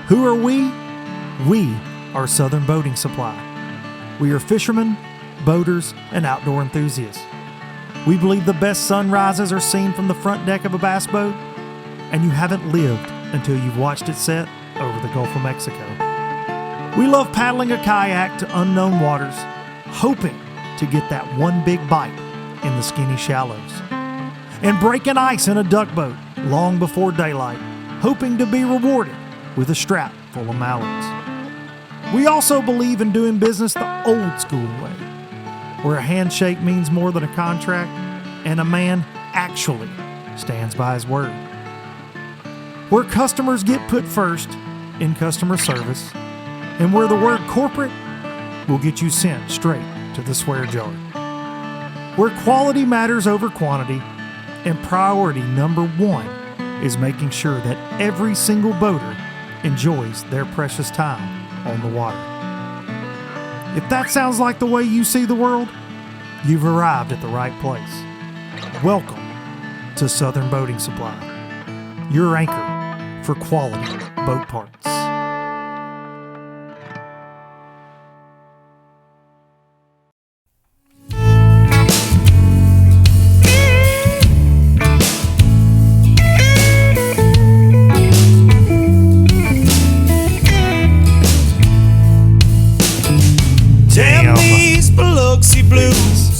Who are we? We are Southern Boating Supply. We are fishermen, boaters, and outdoor enthusiasts. We believe the best sunrises are seen from the front deck of a bass boat, and you haven't lived until you've watched it set over the Gulf of Mexico. We love paddling a kayak to unknown waters, hoping to get that one big bite in the skinny shallows, and breaking ice in a duck boat long before daylight, hoping to be rewarded with a strap full of mallards. We also believe in doing business the old school way, where a handshake means more than a contract and a man actually stands by his word. Where customers get put first in customer service, and where the word corporate will get you sent straight to the swear jar. Where quality matters over quantity, and priority number one is making sure that every single boater enjoys their precious time on the water. If that sounds like the way you see the world, you've arrived at the right place. Welcome to Southern Boating Supply, your anchor for quality boat parts.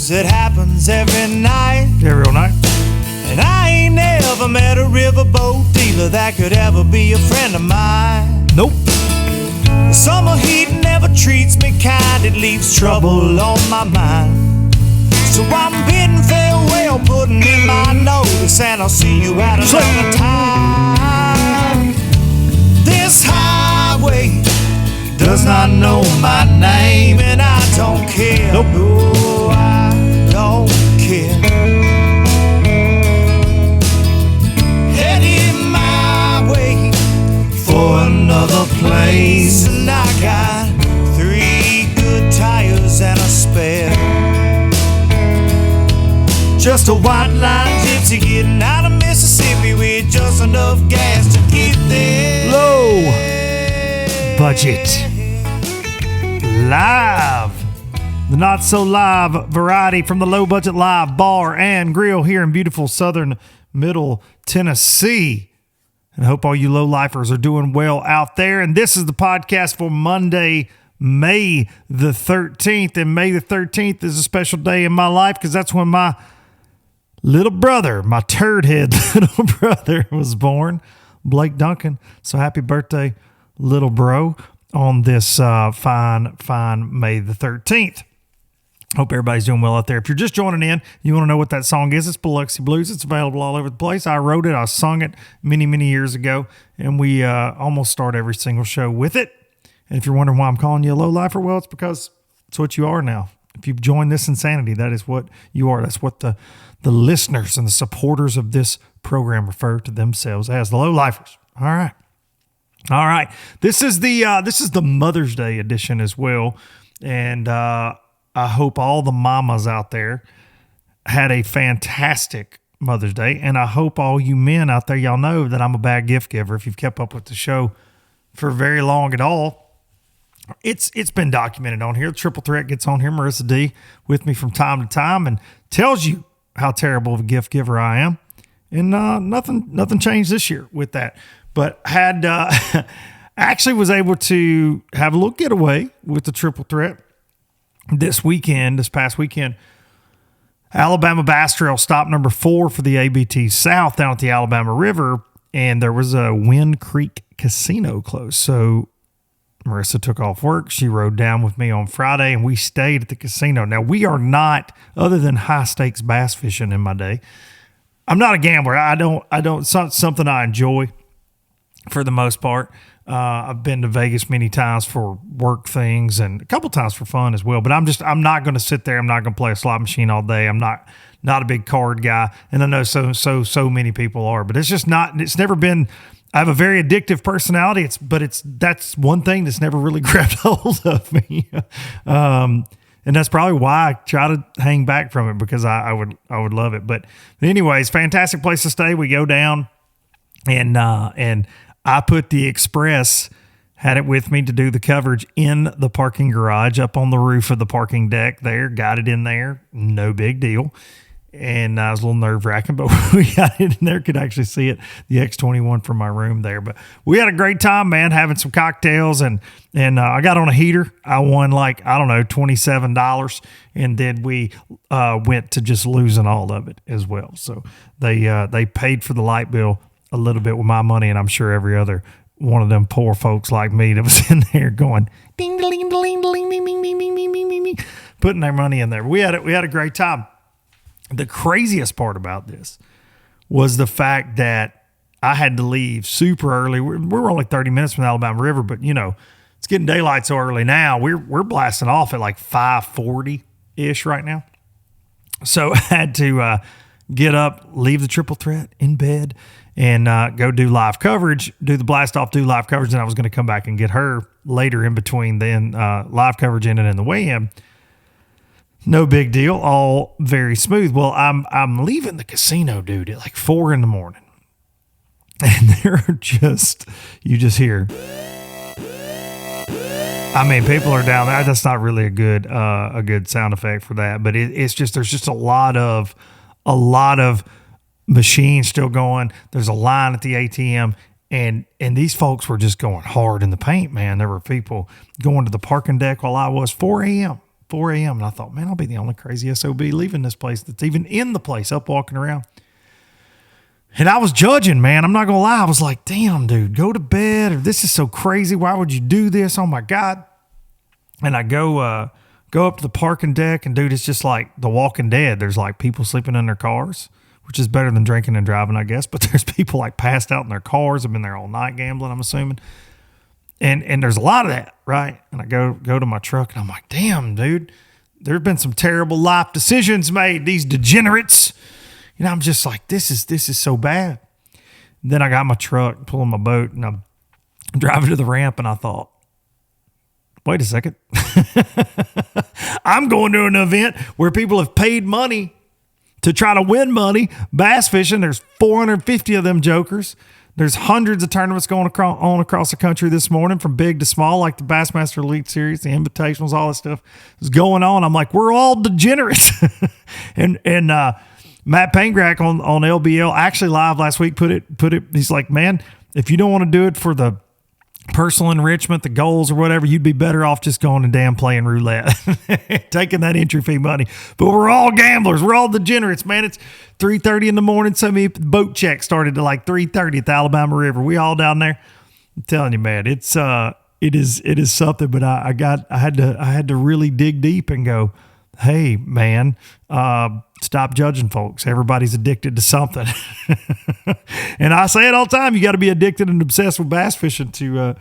It happens every night. Every night. And I ain't never met a riverboat dealer that could ever be a friend of mine. Nope. The summer heat never treats me kind. It leaves trouble on my mind. So I'm bidding farewell, putting in my notice, and I'll see you at another time. This highway does not know my name, and I don't care. Nope. No, I don't care. Heading my way for another place, and I got 3 good tires and a spare. Just a white line gypsy getting out of Mississippi with just enough gas to get there. Low budget live. The not so live variety from the Low Budget Live Bar and Grill here in beautiful southern Middle Tennessee. And I hope all you low lifers are doing well out there. And this is the podcast for Monday, May the 13th. And May the 13th is a special day in my life because that's when my little brother, my turd head little brother, was born, Blake Duncan. So happy birthday, little bro, on this fine May the 13th. Hope everybody's doing well out there. If you're just joining in, you want to know what that song is, it's Biloxi Blues. It's available all over the place. I wrote it. I sung it many years ago, and we almost start every single show with it. And if you're wondering why I'm calling you a low-lifer, well, it's because it's what you are now. If you've joined this insanity, that is what you are. That's what the listeners and the supporters of this program refer to themselves as, the low-lifers. All right. This is the Mother's Day edition as well, and I hope all the mamas out there had a fantastic Mother's Day, and I hope all you men out there, y'all know that I'm a bad gift giver. If you've kept up with the show for very long at all, it's been documented on here. Triple Threat gets on here, Marissa D, with me from time to time, and tells you how terrible of a gift giver I am. And nothing changed this year with that. But had actually was able to have a little getaway with the Triple Threat this past weekend. Alabama Bass Trail stop number 4 for the ABT South down at the Alabama River, and there was a Wind Creek Casino closed. So Marissa took off work. She rode down with me on Friday, and we stayed at the casino. Now, we are not, other than high-stakes bass fishing in my day, I'm not a gambler. It's not something I enjoy for the most part. I've been to Vegas many times for work things and a couple times for fun as well. But I'm not going to sit there. I'm not going to play a slot machine all day. I'm not a big card guy, and I know so many people are. But it's just not. It's never been. I have a very addictive personality. That's one thing that's never really grabbed hold of me. And that's probably why I try to hang back from it, because I would love it. But anyways, fantastic place to stay. We go down and I put the Express had it with me to do the coverage in the parking garage up on the roof of the parking deck there. Got it in there. No big deal. And I was a little nerve-wracking, but we got it in there, could actually see it, the X21 from my room there. But we had a great time, man, having some cocktails, and I got on a heater. I won $27, and then we went to just losing all of it as well. So they paid for the light bill a little bit with my money, and I'm sure every other one of them poor folks like me that was in there going ding ding ding ding ding ding ding ding ding ding ding, putting their money in there. We had a great time. The craziest part about this was the fact that I had to leave super early. We're only 30 minutes from the Alabama River, but it's getting daylight so early now. We're blasting off at like 5:40-ish right now. So I had to get up, leave the triple threat in bed, and go do live coverage, do the blast off, do live coverage. And I was going to come back and get her later in between then live coverage ended and the weigh-in. No big deal, all very smooth. Well, I'm leaving the casino, dude, at like 4 a.m. And they're you just hear. I mean, people are down there. That's not really a good sound effect for that, but it's just, there's just a lot of machines still going. There's a line at the ATM, and these folks were just going hard in the paint, man. There were people going to the parking deck while I was 4 a.m. And I thought, man, I'll be the only crazy SOB leaving this place that's even in the place, up walking around. And I was judging, man. I'm not going to lie. I was like, damn, dude, go to bed. Or this is so crazy. Why would you do this? Oh, my God. And I go up to the parking deck, and, dude, it's just like The Walking Dead. There's, like, people sleeping in their cars, which is better than drinking and driving, I guess. But there's people, like, passed out in their cars, have been there all night gambling, I'm assuming. And there's a lot of that, right? And I go to my truck, and I'm like, damn, dude, there have been some terrible life decisions made, these degenerates. I'm just like, this is so bad. And then I got my truck, pulling my boat, and I'm driving to the ramp, and I thought, wait a second. I'm going to an event where people have paid money to try to win money. Bass fishing, there's 450 of them jokers. There's hundreds of tournaments going on across the country this morning, from big to small, like the Bassmaster Elite Series, the Invitationals, all this stuff is going on. I'm like, we're all degenerates. and Matt Pangrack on LBL, actually live last week, put it. He's like, man, if you don't want to do it for the personal enrichment, the goals or whatever, you'd be better off just going and damn playing roulette, taking that entry fee money. But we're all gamblers. We're all degenerates, man. It's 3:30 in the morning. Some boat check started at like 3:30 at the Alabama River. We all down there. I'm telling you, man, it is something. But I had to really dig deep and go, hey, man, stop judging folks. Everybody's addicted to something. And I say it all the time. You got to be addicted and obsessed with bass fishing to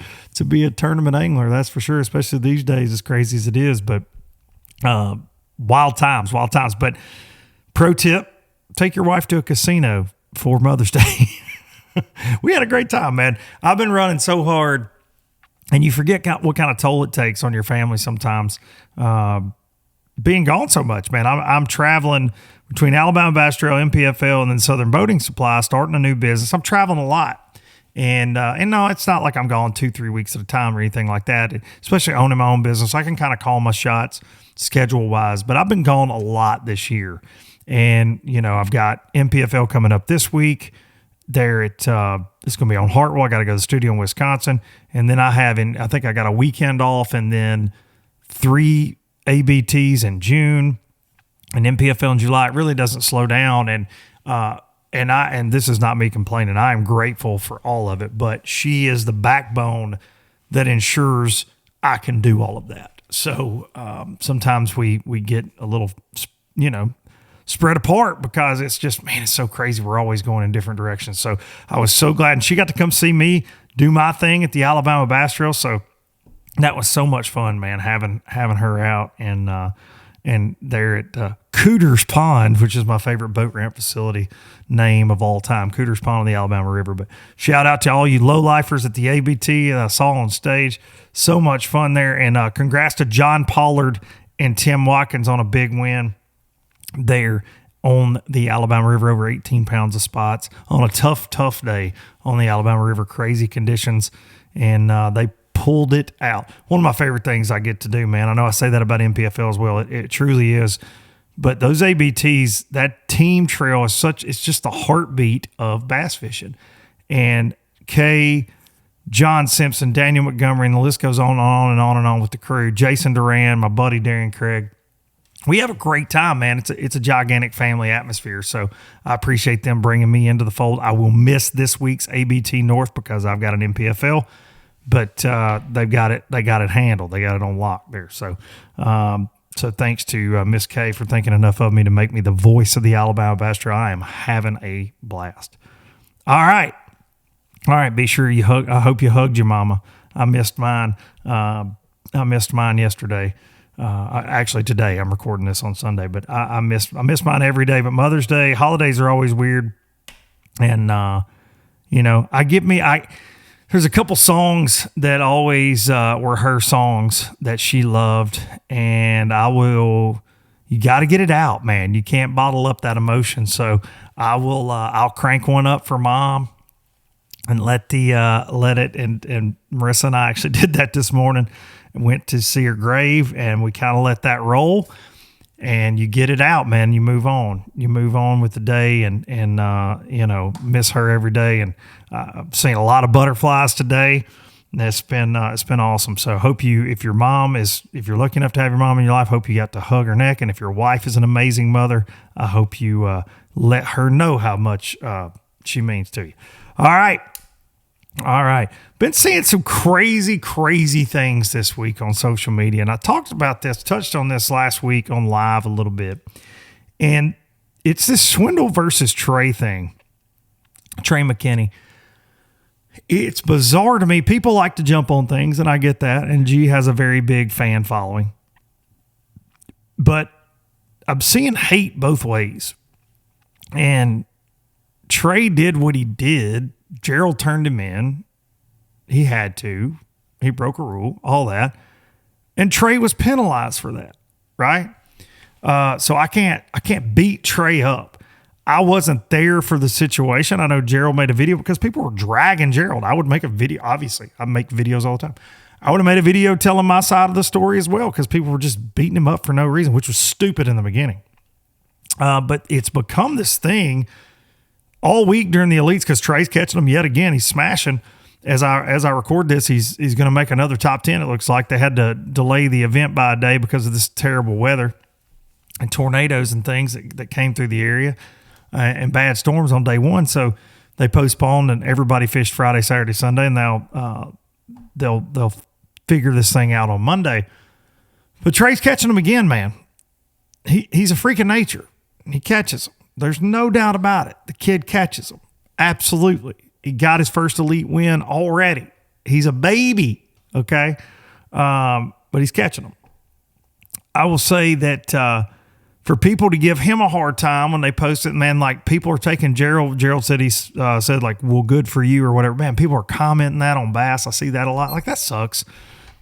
be a tournament angler. That's for sure, especially these days, as crazy as it is. But wild times. But pro tip, take your wife to a casino for Mother's Day. We had a great time, man. I've been running so hard, and you forget what kind of toll it takes on your family sometimes. Being gone so much, man. I'm traveling between Alabama Bass Trail, MPFL, and then Southern Boating Supply, starting a new business. I'm traveling a lot. And no, it's not like I'm gone 2-3 weeks at a time or anything like that, especially owning my own business. I can kind of call my shots schedule-wise, but I've been gone a lot this year. And, I've got MPFL coming up this week. There it's going to be on Hartwell. I got to go to the studio in Wisconsin. And then I think I got a weekend off, and then 3 ABTs in June and MPFL in July. It really doesn't slow down. And this is not me complaining. I am grateful for all of it, but she is the backbone that ensures I can do all of that. So sometimes we get a little, spread apart because it's just, man, it's so crazy. We're always going in different directions. So I was so glad. And she got to come see me do my thing at the Alabama Bass Trail. So that was so much fun, man, having her out and they're at Cooter's Pond, which is my favorite boat ramp facility name of all time, Cooter's Pond on the Alabama River. But shout out to all you low-lifers at the ABT that I saw on stage. So much fun there. And congrats to John Pollard and Tim Watkins on a big win there on the Alabama River, over 18 pounds of spots on a tough day on the Alabama River, crazy conditions. And they pulled it out. One of my favorite things I get to do, man. I know I say that about NPFL as well. It truly is. But those ABTs, that team trail is it's just the heartbeat of bass fishing. And Kay, John Simpson, Daniel Montgomery, and the list goes on and on and on and on with the crew. Jason Duran, my buddy Darren Craig. We have a great time, man. It's a gigantic family atmosphere. So I appreciate them bringing me into the fold. I will miss this week's ABT North because I've got an NPFL, but they got it handled. They got it on lock there. So so thanks to Miss Kay for thinking enough of me to make me the voice of the Alabama Bass Trail. I am having a blast. All right, be sure you hug. I hope you hugged your mama. I missed mine. I missed mine yesterday. Actually today. I'm recording this on Sunday, but I miss mine every day. But Mother's Day, holidays are always weird, and there's a couple songs that always were her songs that she loved, and you got to get it out, man. You can't bottle up that emotion. So I'll crank one up for Mom and let it. And Marissa and I actually did that this morning and went to see her grave, and we kind of let that roll. And you get it out, man. You move on. You move on with the day, and miss her every day. And I've seen a lot of butterflies today. And it's been awesome. So hope if you're lucky enough to have your mom in your life, hope you got to hug her neck. And if your wife is an amazing mother, I hope you let her know how much she means to you. All right. Been seeing some crazy, crazy things this week on social media. And I touched on this last week on live a little bit. And it's this Swindle versus Trey thing. Trey McKinney. It's bizarre to me. People like to jump on things, and I get that. And G has a very big fan following. But I'm seeing hate both ways. And Trey did what he did. Gerald turned him in. He had to. He broke a rule, all that. And Trey was penalized for that, right? So I can't beat Trey up. I wasn't there for the situation. I know Gerald made a video because people were dragging Gerald. I would make a video. Obviously, I make videos all the time. I would have made a video telling my side of the story as well because people were just beating him up for no reason, which was stupid in the beginning. But it's become this thing all week during the elites because Trey's catching them yet again. He's smashing. As I record this, he's going to make another top 10. It looks like they had to delay the event by a day because of this terrible weather and tornadoes and things that came through the area and bad storms on day one. So they postponed and everybody fished Friday, Saturday, Sunday, and now they'll figure this thing out on Monday. But Trey's catching them again, man. He's a freak of nature. He catches them. There's no doubt about it. The kid catches them. Absolutely. He got his first elite win already. He's a baby, okay? But he's catching them. I will say that for people to give him a hard time when they post it, man, like people are taking Gerald. Gerald said said like, well, good for you or whatever. Man, people are commenting that on Bass. I see that a lot. Like, that sucks.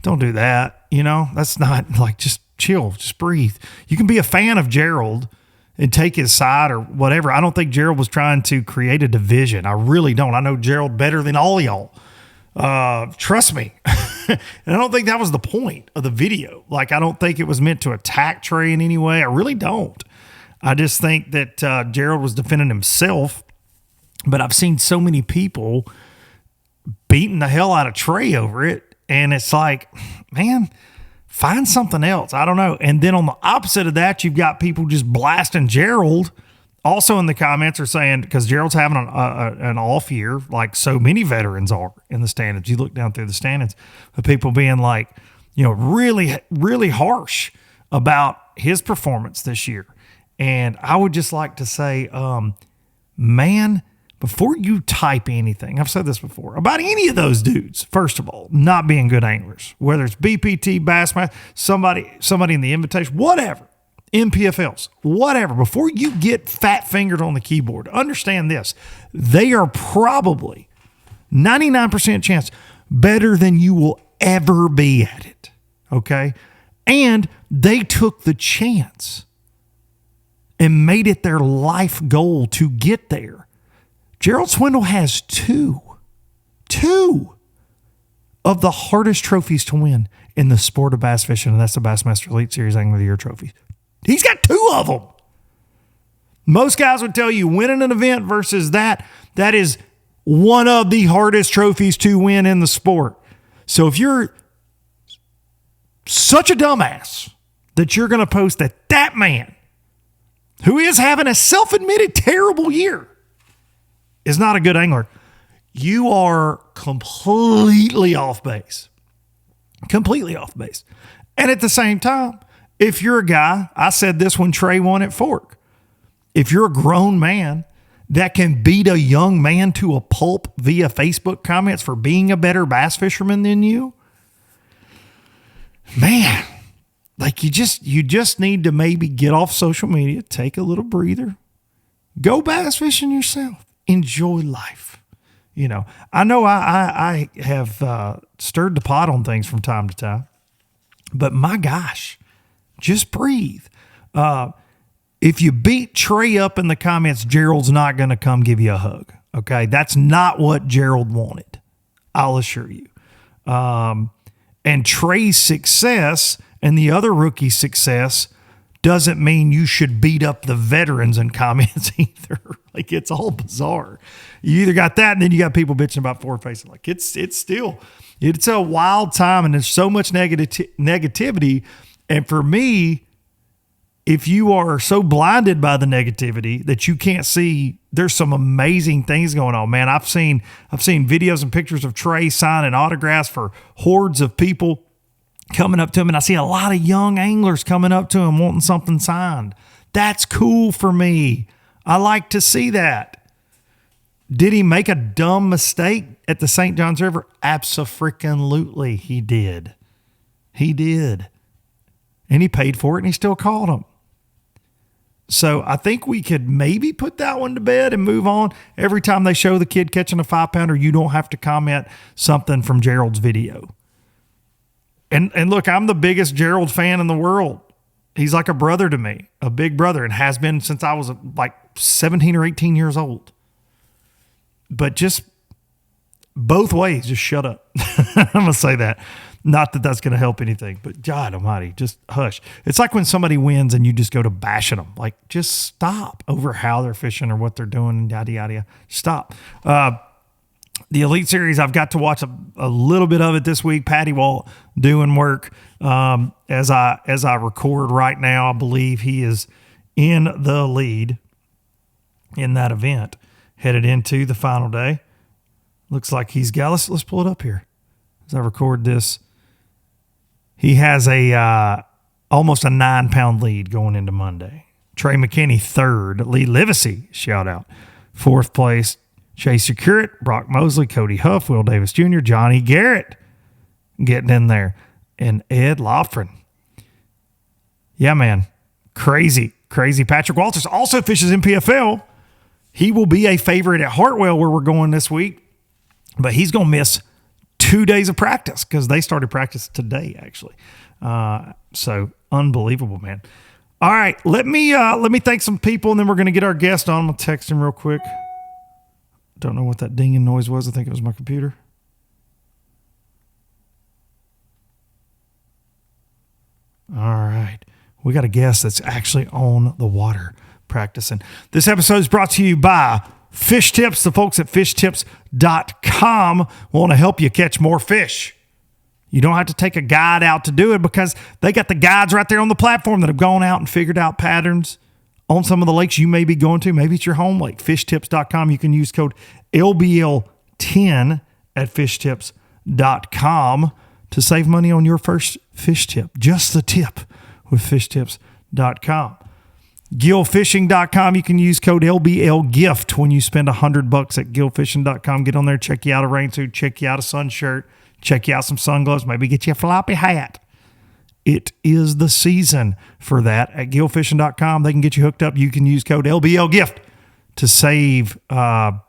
Don't do that. That's not like, just chill, just breathe. You can be a fan of Gerald and take his side or whatever. I don't think Gerald was trying to create a division. I really don't. I know Gerald better than all y'all. Trust me. And I don't think that was the point of the video. Like, I don't think it was meant to attack Trey in any way. I really don't. I just think that Gerald was defending himself. But I've seen so many people beating the hell out of Trey over it. And it's like, man, find something else. I don't know. And then on the opposite of that, you've got people just blasting Gerald. Also in the comments are saying, because Gerald's having an off year, like so many veterans are in the standings. You look down through the standings, the people being like, really, really harsh about his performance this year. And I would just like to say, man, before you type anything, I've said this before, about any of those dudes, first of all, not being good anglers, whether it's BPT, Bassmaster, somebody in the invitation, whatever, NPFLs, whatever, before you get fat-fingered on the keyboard, understand this. They are probably 99% chance better than you will ever be at it, okay? And they took the chance and made it their life goal to get there. Gerald Swindle has two. of the hardest trophies to win in the sport of bass fishing, and that's the Bassmaster Elite Series Angler of the Year trophy. He's got 2 of them. Most guys would tell you winning an event versus that is one of the hardest trophies to win in the sport. So if you're such a dumbass that you're going to post that man, who is having a self-admitted terrible year, is not a good angler, you are completely off base. Completely off base. And at the same time, if you're a guy, I said this when Trey won at Fork, if you're a grown man that can beat a young man to a pulp via Facebook comments for being a better bass fisherman than you, man, like you just need to maybe get off social media, take a little breather, go bass fishing yourself, enjoy life. You know I have stirred the pot on things from time to time, but my gosh, just breathe. If you beat Trey up in the comments, Gerald's not going to come give you a hug. Okay. That's not what Gerald wanted. I'll assure you. And Trey's success and the other rookie's success doesn't mean you should beat up the veterans in comments either. Like, it's all bizarre. You either got that, and then you got people bitching about forward facing. Like, it's a wild time, and there's so much negativity. And for me, if you are so blinded by the negativity that you can't see, there's some amazing things going on, man. I've seen videos and pictures of Trey signing autographs for hordes of people coming up to him, and I see a lot of young anglers coming up to him wanting something signed. That's cool for me. I like to see that. Did he make a dumb mistake at the St. Johns River? Abso-freaking-lutely, he did. He did. And he paid for it, and he still caught him. So I think we could maybe put that one to bed and move on. Every time they show the kid catching a 5-pounder, you don't have to comment something from Gerald's video. And look, I'm the biggest Gerald fan in the world. He's like a brother to me, a big brother, and has been since I was like 17 or 18 years old. But just both ways, just shut up. I'm going to say that. Not that that's going to help anything, but God almighty, just hush. It's like when somebody wins and you just go to bashing them. Like, just stop over how they're fishing or what they're doing and yada, yada, yada. Stop. The Elite Series, I've got to watch a little bit of it this week. Patty Walt doing work as I record right now. I believe he is in the lead in that event, headed into the final day. Looks like he's got, let's pull it up here as I record this. He has almost a 9-pound lead going into Monday. Trey McKinney, third. Lee Livesey, shout out. Fourth place, Chase Security, Brock Mosley, Cody Huff, Will Davis Jr., Johnny Garrett getting in there, and Ed Lofgren. Yeah, man. Crazy. Patrick Walters also fishes NPFL. He will be a favorite at Hartwell where we're going this week, but he's going to miss 2 days of practice because they started practice today, actually. So unbelievable, man. All right, let me thank some people, and then we're going to get our guest on. I'm going to text him real quick. Don't know what that dinging noise was. I think it was my computer. All right. We got a guest that's actually on the water practicing. This episode is brought to you by Fish Tips. The folks at fishtips.com want to help you catch more fish. You don't have to take a guide out to do it because they got the guides right there on the platform that have gone out and figured out patterns on some of the lakes you may be going to. Maybe it's your home lake. Fishtips.com. You can use code LBL10 at fishtips.com to save money on your first fish tip. Just the tip with fishtips.com. Gillfishing.com. You can use code LBLGIFT when you spend $100 at gillfishing.com. Get on there, check you out a rain suit, check you out a sun shirt, check you out some sun gloves, maybe get you a floppy hat. It is the season for that at gillfishing.com. They can get you hooked up. You can use code LBLGIFT to save on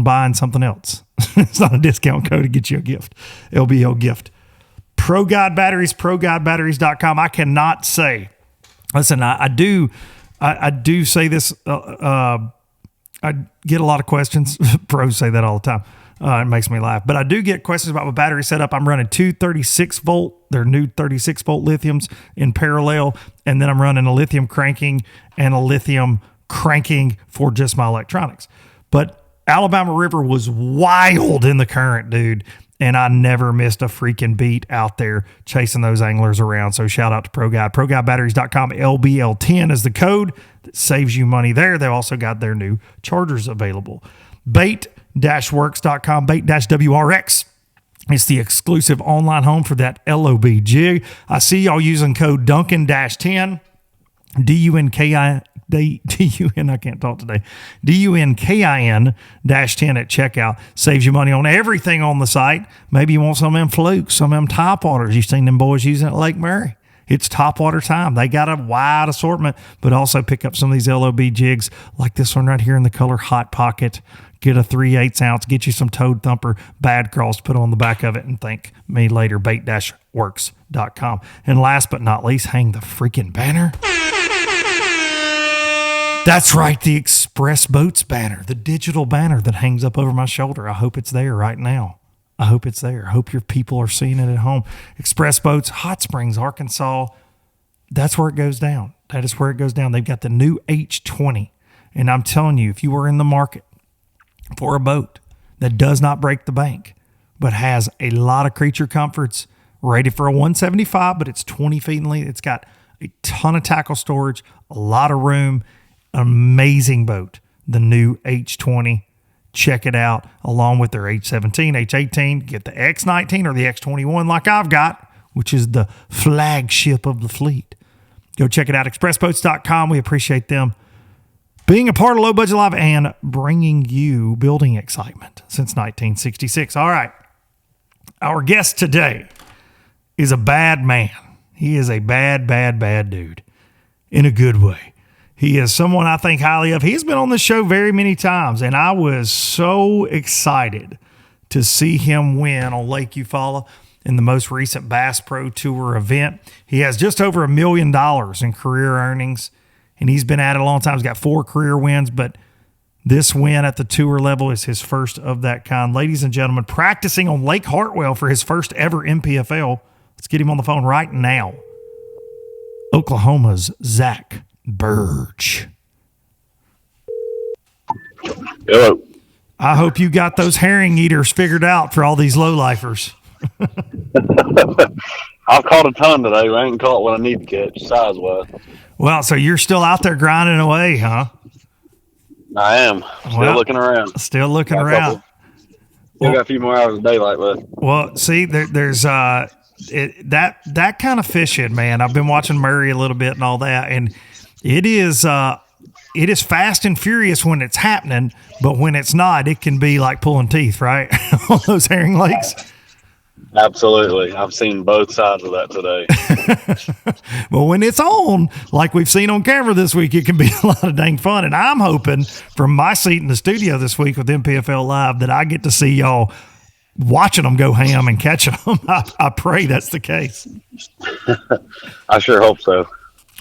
buying something else. It's not a discount code to get you a gift. LBLGIFT. Pro Guide Batteries, ProGuideBatteries.com. I cannot say, listen, I do say this. I get a lot of questions. Pros say that all the time. It makes me laugh. But I do get questions about my battery setup. I'm running two 36-volt. They're new 36-volt lithiums in parallel. And then I'm running a lithium cranking and a lithium cranking for just my electronics. But Alabama River was wild in the current, dude. And I never missed a freaking beat out there chasing those anglers around. So shout out to ProGuide. ProGuideBatteries.com. LBL10 is the code that saves you money there. They've also got their new chargers available. Bait-works.com. Bait-WRX. It's the exclusive online home for that LOB jig. I see y'all using code Duncan-10. I can't talk today. DUNKIN-10 at checkout. Saves you money on everything on the site. Maybe you want some of them flukes, some of them top waters. You've seen them boys using it at Lake Murray. It's top water time. They got a wide assortment, but also pick up some of these LOB jigs like this one right here in the color Hot Pocket. Get a 3/8 ounce, get you some Toad Thumper Bad Cross, put on the back of it, and thank me later. Bait-works.com. And last but not least, hang the freaking banner. That's right, the Express Boats banner, the digital banner that hangs up over my shoulder. I hope it's there right now. I hope it's there. I hope your people are seeing it at home. Express Boats, Hot Springs, Arkansas. That's where it goes down. That is where it goes down. They've got the new H20. And I'm telling you, if you are in the market for a boat that does not break the bank, but has a lot of creature comforts, rated for a 175, but it's 20 feet in length. It's got a ton of tackle storage, a lot of room. Amazing boat, the new H20. Check it out along with their H17, H18. Get the X19 or the X21 like I've got, which is the flagship of the fleet. Go check it out, expressboats.com. We appreciate them being a part of Low Budget Live and bringing you building excitement since 1966. All right, our guest today is a bad man. He is a bad dude in a good way. He is someone I think highly of. He's been on the show very many times, and I was so excited to see him win on Lake Eufaula in the most recent Bass Pro Tour event. He has just over $1 million in career earnings, and he's been at it a long time. He's got 4 career wins, but this win at the tour level is his first of that kind. Ladies and gentlemen, practicing on Lake Hartwell for his first ever MPFL. Let's get him on the phone right now. Oklahoma's Zack Birge. Hello. I hope you got those herring eaters figured out for all these lowlifers. I've caught a ton today. I ain't caught what I need to catch, size-wise. Well, so you're still out there grinding away, huh? I am. Still looking around. Still looking around. Still got a few more hours of daylight left. Well, see, there's that kind of fishing, man. I've been watching Murray a little bit and all that, and it is fast and furious when it's happening, but when it's not, it can be like pulling teeth, right? On those herring lakes. Absolutely. I've seen both sides of that today. But when it's on, like we've seen on camera this week, it can be a lot of dang fun. And I'm hoping from my seat in the studio this week with MPFL Live that I get to see y'all watching them go ham and catching them. I pray that's the case. I sure hope so.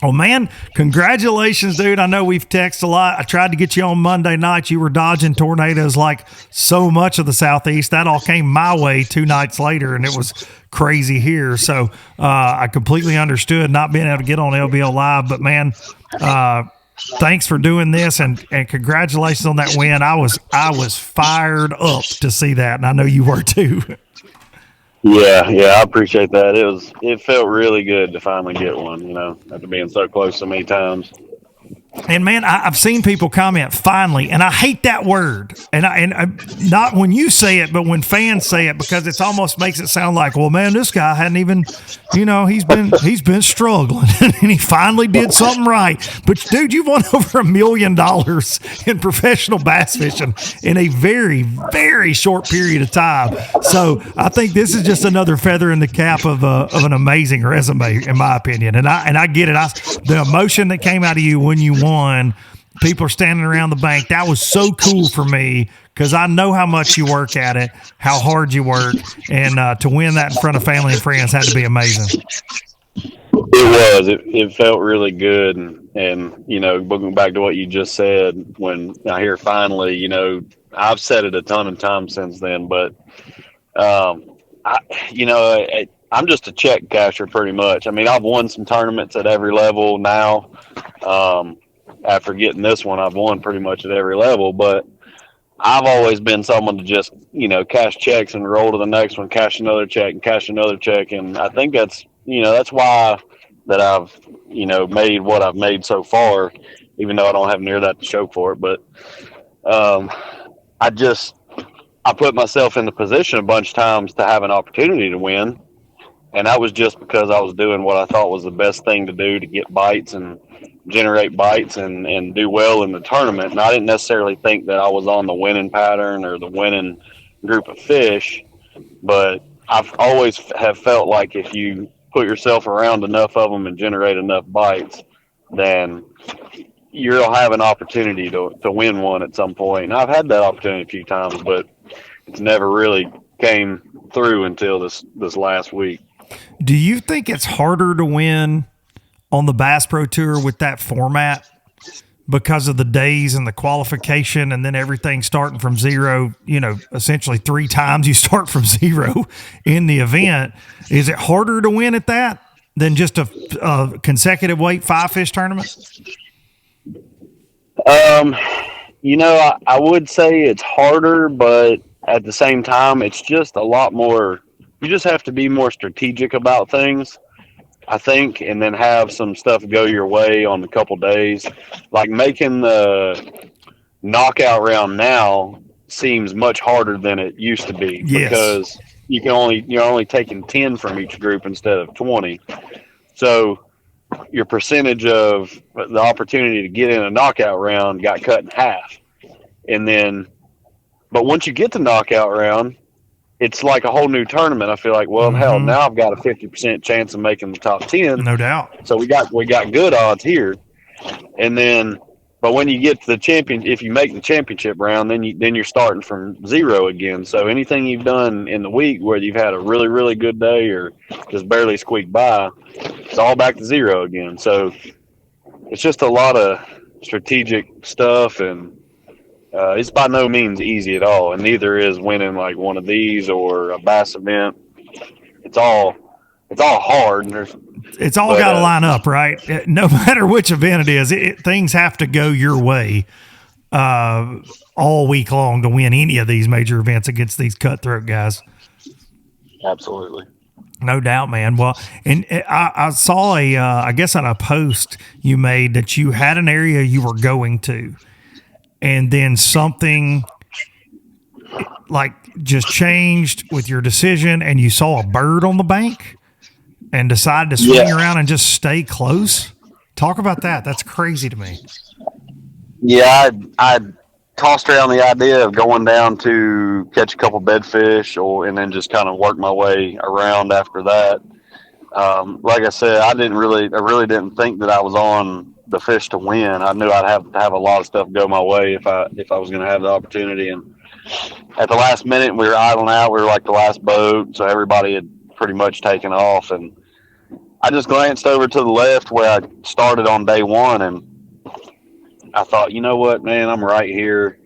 Oh, man, congratulations, dude. I know we've texted a lot. I tried to get you on Monday night. You were dodging tornadoes like so much of the Southeast. That all came my way 2 nights later, and it was crazy here. So I completely understood not being able to get on LBL Live. But, man, thanks for doing this, and congratulations on that win. I was fired up to see that, and I know you were too. Yeah, I appreciate that. It felt really good to finally get one, after being so close so many times. And man, I've seen people comment finally, and I hate that word. And I not when you say it, but when fans say it, because it almost makes it sound like, well, man, this guy hadn't even, he's been struggling, and he finally did something right. But dude, you've won over $1 million in professional bass fishing in a very, very short period of time. So I think this is just another feather in the cap of an amazing resume, in my opinion. And I get it. The emotion that came out of you when you won. People are standing around the bank. That was so cool for me because I know how much you work at it, how hard you work, and to win that in front of family and friends had to be amazing. It was. It felt really good, and And, going back to what you just said, when I hear finally, I've said it a ton of times since then, but, I'm just a check casher pretty much. I mean, I've won some tournaments at every level now. After getting this one, I've won pretty much at every level, but I've always been someone to just, cash checks and roll to the next one, cash another check and cash another check. And I think that's why that I've, made what I've made so far, even though I don't have near that to show for it. But I put myself in the position a bunch of times to have an opportunity to win. And that was just because I was doing what I thought was the best thing to do to get bites and generate bites and do well in the tournament. And I didn't necessarily think that I was on the winning pattern or the winning group of fish, but I've always have felt like if you put yourself around enough of them and generate enough bites, then you'll have an opportunity to win one at some point. And I've had that opportunity a few times, but it's never really came through until this last week. Do you think it's harder to win on the Bass Pro Tour with that format because of the days and the qualification and then everything starting from zero, essentially 3 times you start from zero in the event? Is it harder to win at that than just a consecutive weight 5-fish tournament? I would say it's harder, but at the same time, it's just a lot more. You just have to be more strategic about things, I think, and then have some stuff go your way on a couple days. Like making the knockout round now seems much harder than it used to be because you're only taking 10 from each group instead of 20. So your percentage of the opportunity to get in a knockout round got cut in half. But once you get to knockout round, it's like a whole new tournament. I feel like, well, hell, now I've got a 50% chance of making the top 10. No doubt. So we got good odds here. And then, but when you get to the champion, if you make the championship round, then you're starting from zero again. So anything you've done in the week where you've had a really, really good day or just barely squeaked by, it's all back to zero again. So it's just a lot of strategic stuff, and it's by no means easy at all, and neither is winning like one of these or a bass event. It's all hard. It's all got to line up, right? No matter which event it is, things have to go your way all week long to win any of these major events against these cutthroat guys. Absolutely. No doubt, man. Well, and I saw I guess on a post you made that you had an area you were going to, and then something like just changed with your decision and you saw a bird on the bank and decided to swing around and just stay close. Talk about that. That's crazy to me. Yeah, I tossed around the idea of going down to catch a couple bedfish and then just kind of work my way around after that. Like I said, I really didn't think that I was on the fish to win. I knew I'd have to have a lot of stuff go my way if I was going to have the opportunity. And at the last minute, we were idling out. We were like the last boat, so everybody had pretty much taken off. And I just glanced over to the left where I started on day one, and I thought, you know what, man, I'm right here.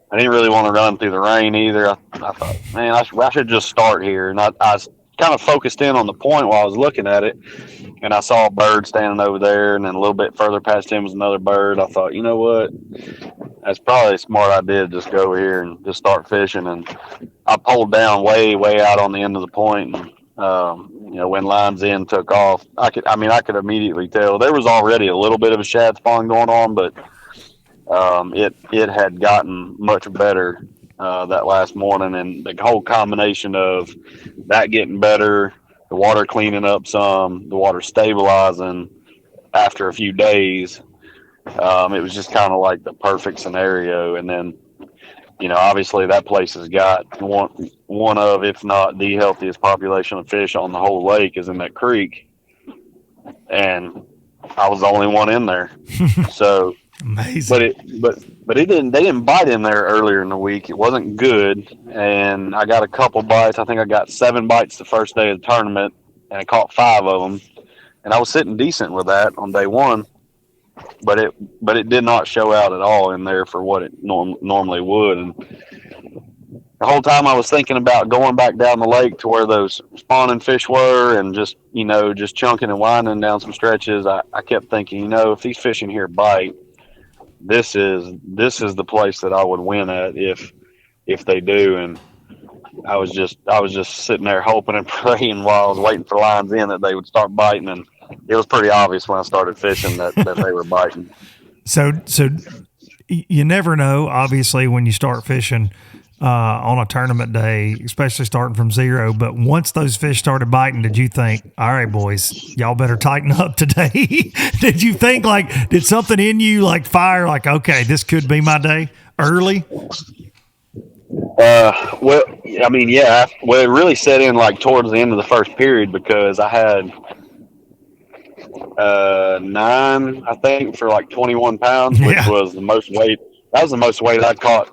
I didn't really want to run through the rain either. I thought, man, I should just start here. And I kind of focused in on the point while I was looking at it, and I saw a bird standing over there, and then a little bit further past him was another bird. I thought, you know what, that's probably a smart idea to just go over here and just start fishing. And I pulled down way out on the end of the point, and when lines in took off, I could immediately tell there was already a little bit of a shad spawn going on, but it had gotten much better that last morning, and the whole combination of that getting better, the water cleaning up some, the water stabilizing after a few days, it was just kind of like the perfect scenario. And then, obviously that place has got one of, if not the healthiest population of fish on the whole lake is in that creek, and I was the only one in there. So amazing. But they didn't bite in there earlier in the week. It wasn't good, and I got a couple bites. I think I got 7 bites the first day of the tournament, and I caught 5 of them, and I was sitting decent with that on day one. but it did not show out at all in there for what it normally would. And the whole time I was thinking about going back down the lake to where those spawning fish were, and just chunking and winding down some stretches. I kept thinking, if these fish in here bite, this is the place that I would win at if they do. And I was just sitting there hoping and praying while I was waiting for lines in that they would start biting, and it was pretty obvious when I started fishing that they were biting. So you never know, obviously, when you start fishing on a tournament day, especially starting from zero. But once those fish started biting, did you think, all right, boys, y'all better tighten up today? Did you think, did something in you fire, okay, this could be my day early? Well, I mean, yeah. Well, it really set in towards the end of the first period, because I had 9, I think, for 21 pounds, which was the most weight. That was the most weight I caught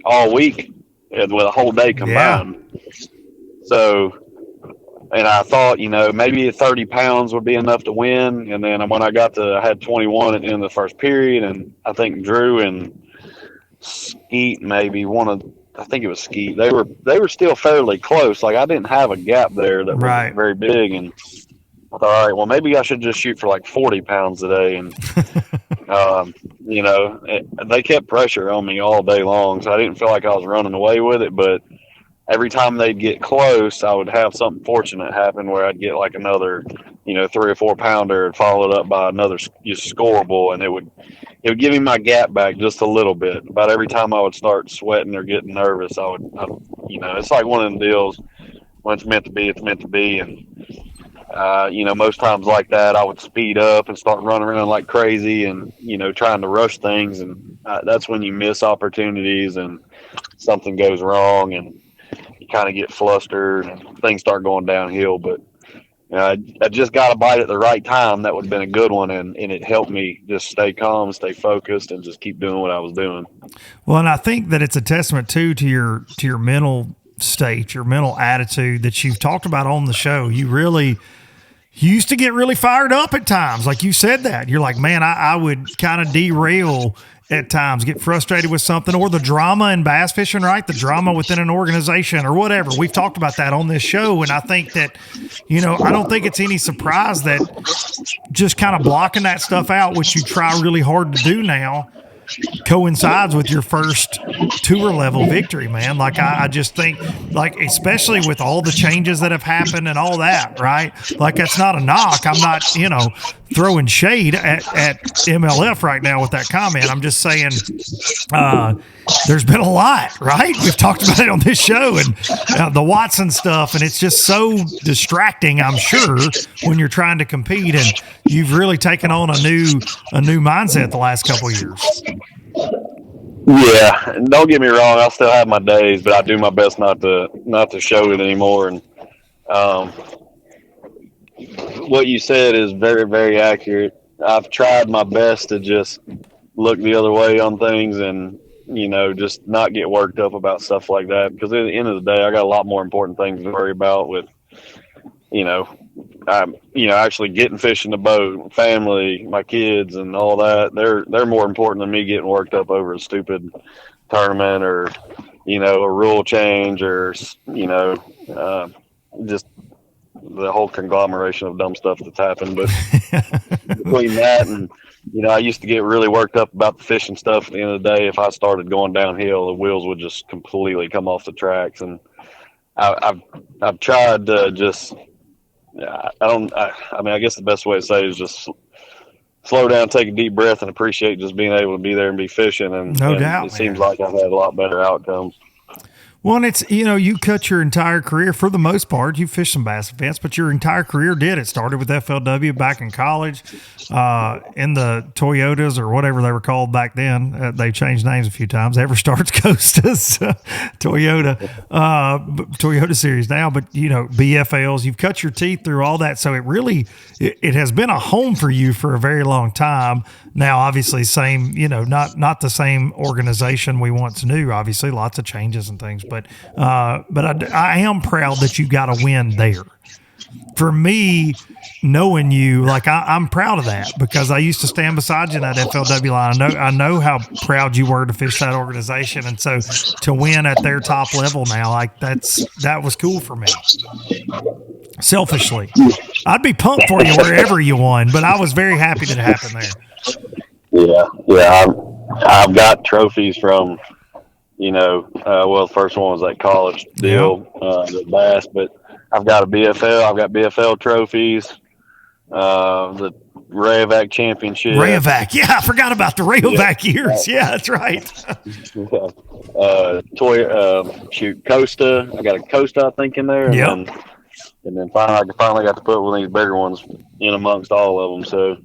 all week with a whole day combined. Yeah. So, and I thought, maybe 30 pounds would be enough to win. And then when I had 21 at the end of the first period, and I think Drew and Skeet, I think it was Skeet. They were still fairly close. I didn't have a gap there that was very big, and I thought, all right, well, maybe I should just shoot for 40 pounds today. And they kept pressure on me all day long, so I didn't feel like I was running away with it. But every time they'd get close, I would have something fortunate happen where I'd get another, 3 or 4 pounder, and followed up by another just scoreable, and it would give me my gap back just a little bit. About every time I would start sweating or getting nervous, I would it's like one of them deals. When it's meant to be, it's meant to be. And most times like that, I would speed up and start running around like crazy, and trying to rush things, and that's when you miss opportunities and something goes wrong, and you kind of get flustered and things start going downhill. But I just got a bite at the right time. That would have been a good one, and it helped me just stay calm, stay focused, and just keep doing what I was doing. Well, and I think that it's a testament too to your mental state, your mental attitude that you've talked about on the show. You used to get really fired up at times. Like you said that. You're like, man, I would kind of derail at times, get frustrated with something, or the drama in bass fishing, right? The drama within an organization or whatever. We've talked about that on this show. And I think that, I don't think it's any surprise that just kind of blocking that stuff out, which you try really hard to do now, coincides with your first tour level victory, man. I just think, especially with all the changes that have happened and all that, right? That's not a knock. I'm not, throwing shade at MLF right now with that comment. I'm just saying, there's been a lot, right? We've talked about it on this show, and the Watson stuff, and it's just so distracting, I'm sure, when you're trying to compete, and you've really taken on a new mindset the last couple of years. Yeah, don't get me wrong, I still have my days, but I do my best not to show it anymore. And what you said is very, very accurate. I've tried my best to just look the other way on things, and just not get worked up about stuff like that, because at the end of the day, I got a lot more important things to worry about with actually getting fish in the boat, family, my kids, and all that. They're more important than me getting worked up over a stupid tournament, or a rule change, or just the whole conglomeration of dumb stuff that's happened. But between that and I used to get really worked up about the fishing stuff. At the end of the day, if I started going downhill, the wheels would just completely come off the tracks. And I've tried to just. I guess the best way to say it is just slow down, take a deep breath, and appreciate just being able to be there and be fishing. And no doubt, it seems like I've had a lot better outcomes. Well, and it's, you cut your entire career, for the most part, you fished some bass events, but your entire career did. It started with FLW back in college, in the Toyotas, or whatever they were called back then. They changed names a few times. EverStar's Costas, Toyota series now, but, BFLs, you've cut your teeth through all that. So it has been a home for you for a very long time. Now, obviously, same, not the same organization we once knew, obviously, lots of changes and things. But I am proud that you got a win there. for me, knowing you, like I'm proud of that because I used to stand beside you in that FLW line. I know how proud you were to fish that organization, and so to win at their top level now, like that was cool for me. Selfishly, I'd be pumped for you wherever you won, but I was very happy that it happened there. Yeah. I've got trophies from, the first one was that college deal, the bass, but I've got BFL trophies, the Rayovac championship. Rayovac, yeah, I forgot about the Rayovac years. Yeah, that's right. Costa. I got a Costa, I think, in there. And then finally, I finally got to put one of these bigger ones in amongst all of them. So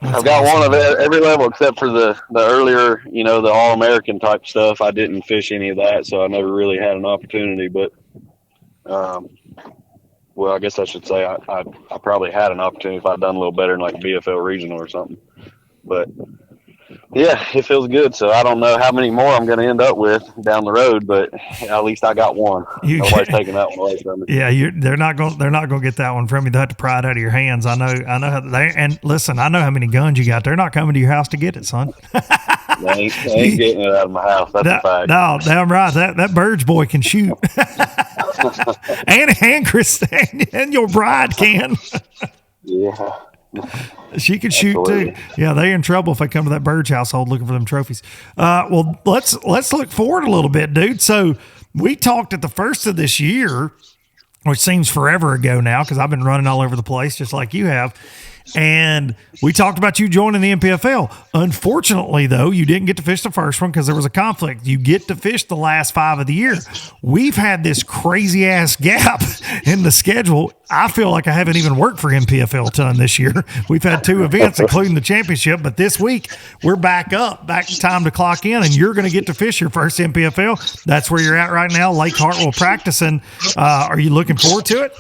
I've got one of every level except for the earlier, the All-American type stuff. I didn't fish any of that, so I never really had an opportunity. But, I guess I should say I probably had an opportunity if I'd done a little better in like BFL regional or something. But yeah, it feels good. So I don't know how many more I'm going to end up with down the road, but at least I got one. Nobody's taking that one away from me. Yeah, they're not going to get that one from you. They'll have to pry it out of your hands. I know how and listen, I know how many guns you got. They're not coming to your house to get it, son. They ain't getting it out of my house. That's a fact. No, damn right. That Birge boy can shoot. and Chris and your bride can. Yeah. She could shoot too. Yeah, they're in trouble if they come to that Birge household looking for them trophies. Well, let's look forward a little bit, dude. So we talked at the first of this year, which seems forever ago now because I've been running all over the place just like you have. And we talked about you joining the NPFL. Unfortunately, though, you didn't get to fish the first one because there was a conflict. You get to fish the last 5 of the year. We've had this crazy ass gap in the schedule. I feel like I haven't even worked for NPFL ton this year. We've had 2 events, including the championship, but this week we're back time to clock in, and you're going to get to fish your first NPFL. That's where you're at right now, Lake Hartwell practicing. Are you looking forward to it?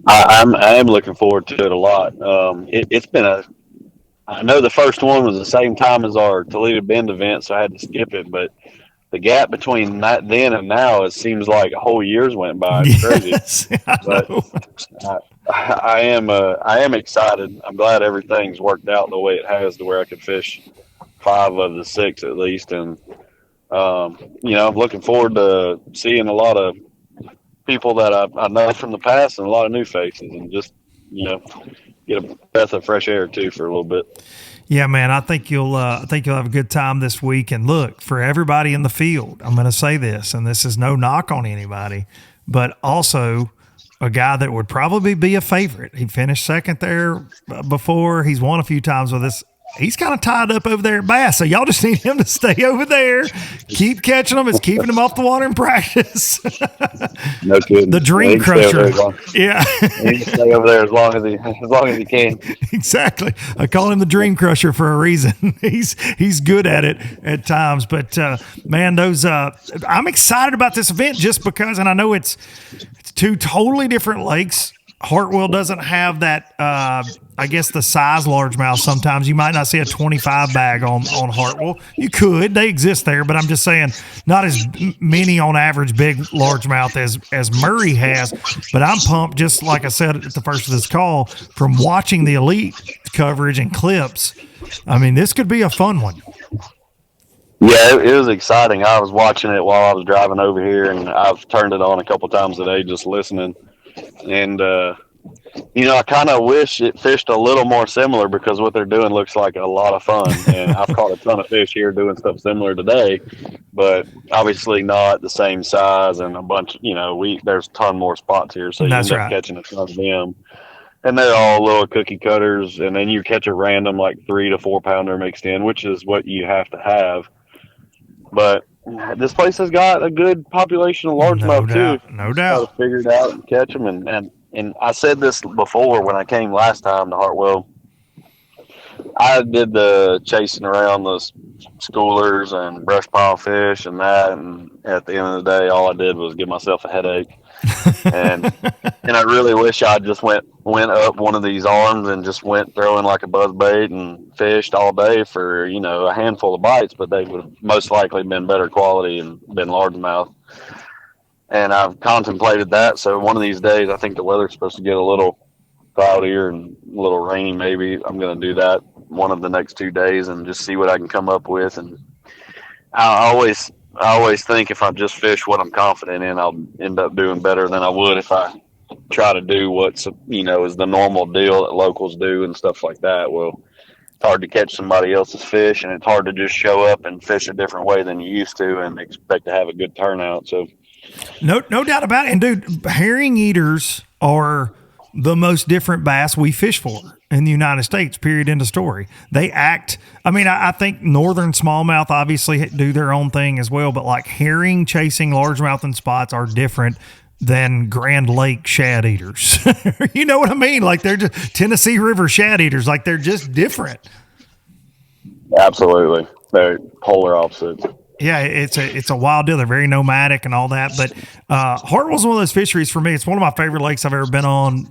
I am looking forward to it a lot. It's been I know the first one was the same time as our Toledo Bend event, so I had to skip it. But the gap between that then and now, it seems like a whole year's went by. It's crazy. But I am excited. I'm glad everything's worked out the way it has, to where I could fish 5 of the 6 at least. And I'm looking forward to seeing a lot of people that I know from the past and a lot of new faces, and just get a breath of fresh air too for a little bit. Yeah, man, I think you'll have a good time this week. And look, for everybody in the field, I'm going to say this, and this is no knock on anybody, but also a guy that would probably be a favorite. He finished second there before. He's won a few times with us. He's kind of tied up over there at Bass, so y'all just need him to stay over there. Keep catching him. It's keeping him off the water in practice. No kidding. The Dream Crusher. Yeah. He can stay over there as long as he can. Exactly. I call him the Dream Crusher for a reason. He's good at it at times. But man, I'm excited about this event just because, and I know it's 2 totally different lakes. Hartwell doesn't have that, I guess, the size largemouth. Sometimes you might not see a 25 bag on Hartwell. You could. They exist there, but I'm just saying not as many on average big largemouth as Murray has. But I'm pumped, just like I said at the first of this call, from watching the elite coverage and clips. I mean, this could be a fun one. Yeah, it was exciting. I was watching it while I was driving over here, and I've turned it on a couple times a day just listening. And, I kind of wish it fished a little more similar, because what they're doing looks like a lot of fun. And I've caught a ton of fish here doing stuff similar today, but obviously not the same size and a bunch, there's a ton more spots here. So you end up catching a ton of them. And they're all little cookie cutters. And then you catch a random like 3 to 4 pounder mixed in, which is what you have to have. But this place has got a good population of largemouth too. No doubt. Got to figure it out and catch them. And I said this before when I came last time to Hartwell. I did the chasing around the schoolers and brush pile fish and that. And at the end of the day, all I did was give myself a headache. and I really wish I just went up one of these arms and just went throwing like a buzz bait and fished all day for a handful of bites, but they would have most likely been better quality and been largemouth. and I've contemplated that. So one of these days, I think the weather's supposed to get a little cloudier and a little rainy. Maybe I'm going to do that one of the next 2 days and just see what I can come up with. And I always think if I just fish what I'm confident in, I'll end up doing better than I would if I try to do what's is the normal deal that locals do and stuff like that. Well, it's hard to catch somebody else's fish, and it's hard to just show up and fish a different way than you used to and expect to have a good turnout. So, no doubt about it. And dude, herring eaters are the most different bass we fish for in the United States, period, end of story. They act, I think northern smallmouth obviously do their own thing as well, but like herring chasing largemouth and spots are different than Grand Lake shad eaters. You know what I mean? Like they're just Tennessee River shad eaters. Like they're just different. absolutely. They're polar opposites. Yeah, it's a wild deal. They're very nomadic and all that. But Hartwell's one of those fisheries for me. It's one of my favorite lakes I've ever been on.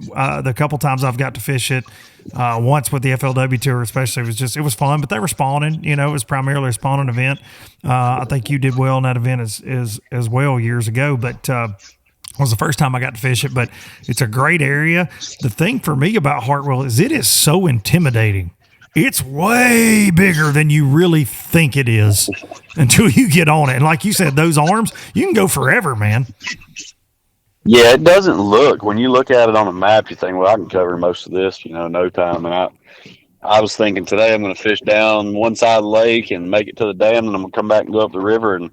The couple times I've got to fish it, once with the FLW tour, especially, it was fun. But they were spawning. It was primarily a spawning event. I think you did well in that event as well years ago. But it was the first time I got to fish it. But it's a great area. The thing for me about Hartwell is it is so intimidating. It's way bigger than you really think it is until you get on it. And like you said, those arms, you can go forever, man. Yeah, it doesn't look, when you look at it on a map, you think, well, I can cover most of this, no time. And I was thinking today I'm going to fish down one side of the lake and make it to the dam, and I'm going to come back and go up the river. And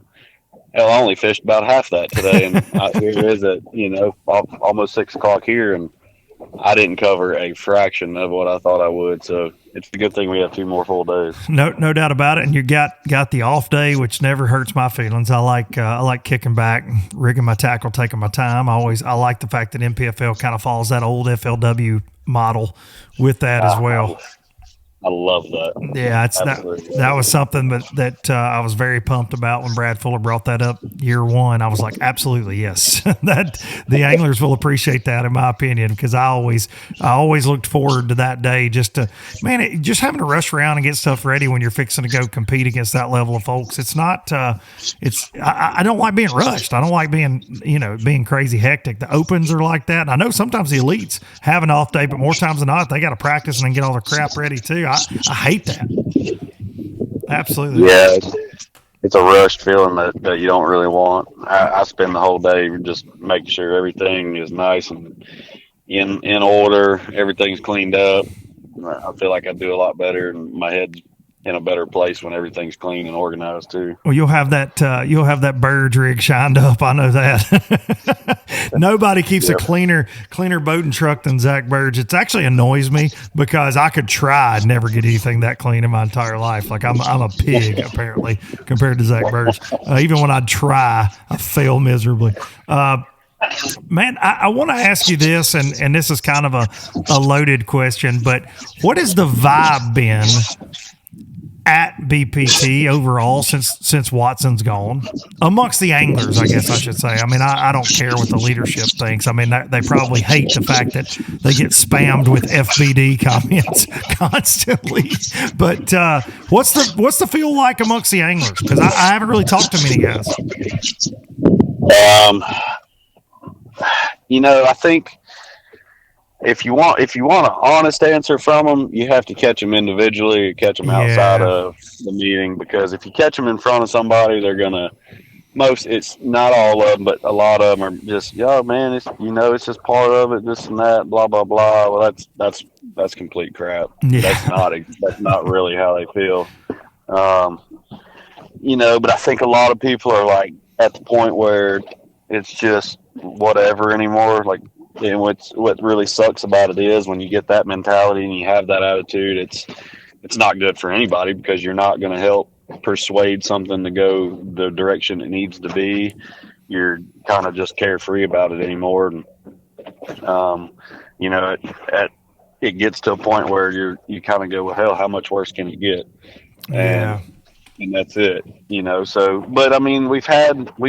hell, I only fished about half that today. And here it is at, almost 6 o'clock here. And I didn't cover a fraction of what I thought I would. So it's a good thing we have 2 more full days. No doubt about it. And you got the off day, which never hurts my feelings. I like kicking back, rigging my tackle, taking my time. I like the fact that NPFL kind of follows that old FLW model with that as well. I love that. Yeah, that was something that I was very pumped about when Brad Fuller brought that up year one. I was like, absolutely, yes. That the anglers will appreciate that, in my opinion, because I always looked forward to that day. Just having to rush around and get stuff ready when you're fixing to go compete against that level of folks. It's not. I don't like being rushed. I don't like being crazy hectic. The opens are like that. And I know sometimes the elites have an off day, but more times than not, they got to practice and then get all their crap ready too. I hate that. Absolutely. Yeah, it's a rushed feeling that you don't really want. I spend the whole day just making sure everything is nice and in order. Everything's cleaned up. I feel like I do a lot better, and my head's in a better place when everything's clean and organized too. Well, you'll have that Birge rig shined up. I know that. Nobody keeps a cleaner boat and truck than Zack Birge. It actually annoys me because I could try and never get anything that clean in my entire life. Like I'm a pig apparently compared to Zack Birge. Even when I try, I fail miserably. Man, I want to ask you this, and this is kind of a loaded question, but what has the vibe been at BPT overall since Watson's gone amongst the anglers, I guess I should say? I don't care what the leadership thinks. They probably hate the fact that they get spammed with FBD comments constantly. But what's the feel like amongst the anglers? Because I haven't really talked to many guys. I think if you want an honest answer from them, you have to catch them individually or catch them outside of the meeting, because if you catch them in front of somebody, they're gonna it's not all of them, but a lot of them are just, man, it's it's just part of it, this and that, blah blah blah. Well, that's complete crap. Yeah. That's not really how they feel. But I think a lot of people are like at the point where it's just whatever anymore. Like, and what really sucks about it is when you get that mentality and you have that attitude, it's not good for anybody, because you're not going to help persuade something to go the direction it needs to be. You're kind of just carefree about it anymore. And, it gets to a point where you kind of go, well, hell, how much worse can it get? And that's it, So, but we've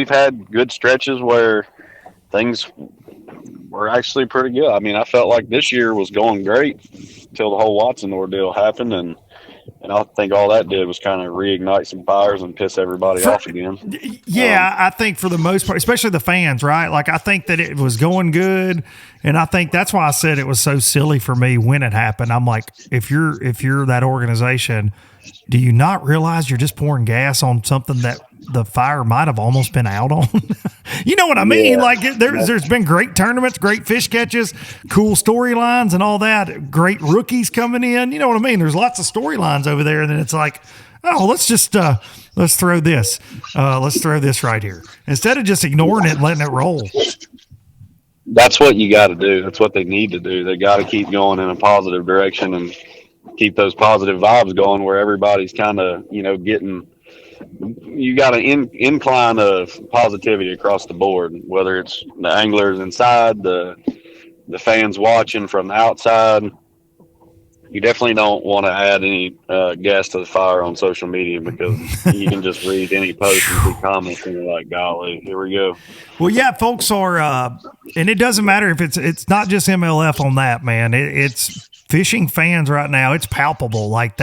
had good stretches where things were actually pretty good. I felt like this year was going great till the whole Watson ordeal happened, and And I think all that did was kind of reignite some fires and piss everybody off again. Yeah, I think for the most part, especially the fans, right? Like, I think that it was going good, and I think that's why I said it was so silly for me when it happened. I'm like, if you're that organization, do you not realize you're just pouring gas on something that the fire might have almost been out on? You know what I mean? Yeah. Like, there's been great tournaments, great fish catches, cool storylines and all that, great rookies coming in. You know what I mean? There's lots of storylines over there, and then it's like, oh, let's just let's throw this right here instead of just ignoring it and letting it roll. That's what you got to do. That's what they need to do. They got to keep going in a positive direction and keep those positive vibes going where everybody's kind of, getting – you got an incline of positivity across the board, whether it's the anglers inside, the fans watching from the outside. You definitely don't want to add any gas to the fire on social media because you can just read any post and see comments and you're like, golly, here we go. Well, yeah, folks are, and it doesn't matter if it's not just MLF on that, man. It's fishing fans right now. It's palpable. Like